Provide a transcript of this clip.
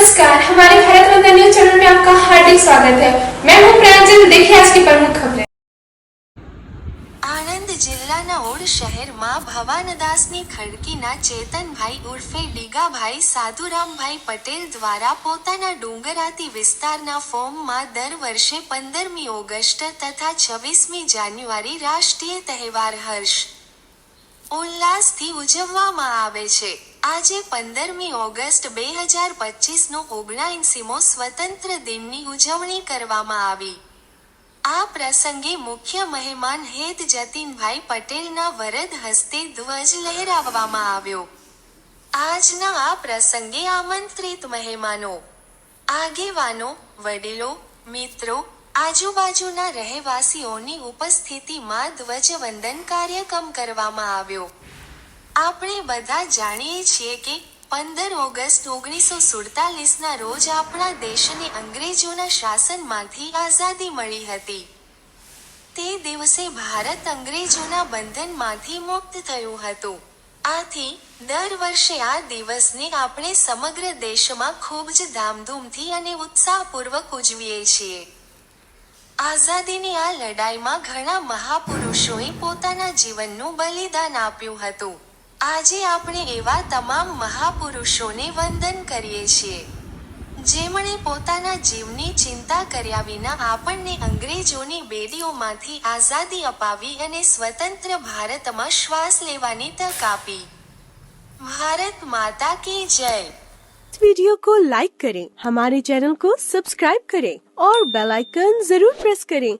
नमस्कार, हमारे Bharat Ratna news channel में आपका हार्दिक स्वागत है। मैं हूं प्रांजल। देखिए आज की प्रमुख खबरें। આણંદ જિલ્લાના ઓડ શહેરમાં ભવાનદાસની ખડકીના ચેતનભાઈ ઉર્ફે ડીગાભાઈ સાધુરામભાઈ પટેલ દ્વારા પોતાના ડુંગરાતી વિસ્તારના ફોર્મમાં દર વર્ષે 15મી ઓગસ્ટ તથા 26મી જાન્યુઆરી રાષ્ટ્રીય તહેવાર હર્ષ ઉલ્લાસથી ઉજવવામાં આવે છે। આજે 15મી ઓગસ્ટ 2025નો 79મો સ્વતંત્ર દિનની ઉજવણી કરવામાં આવી। આ પ્રસંગે મુખ્ય મહેમાન હેત જતીનભાઈ પટેલના વરદ હસ્તે ધ્વજ લહેરાવવામાં આવ્યો। આજના આ પ્રસંગે આમંત્રિત મહેમાનો, આગેવાનો, વડીલો, મિત્રો, આજુબાજુના રહેવાસીઓની ઉપસ્થિતિમાં ધ્વજવંદન કાર્યક્રમ કરવામાં આવ્યો। આપણે બધા જાણીએ છીએ કે 15 ઓગસ્ટ 1947ના રોજ આપણા દેશને અંગ્રેજોના શાસનમાંથી આઝાદી મળી હતી। તે દિવસે ભારત અંગ્રેજોના બંધનમાંથી મુક્ત થયું હતું। આથી દર વર્ષે આ દિવસને આપણે સમગ્ર દેશમાં ખૂબ જ ધામધૂમથી અને ઉત્સાહપૂર્વક ઉજવીએ છીએ। આઝાદીની આ લડાઈમાં ઘણા મહાપુરુષોએ પોતાના જીવનનું બલિદાન આપ્યું હતું। આજે આપણે એવા તમામ મહાપુરુષોને વંદન કરીએ છીએ, જેમણે પોતાના જીવની ચિંતા કર્યા વિના આપણને અંગ્રેજોની બેડીઓમાંથી આઝાદી અપાવી અને સ્વતંત્ર ભારતમાં શ્વાસ લેવાની તક આપી। भारत माता की जय। इस वीडियो को लाइक करें, हमारे चैनल को सब्सक्राइब करें और बेल आइकन जरूर प्रेस करें।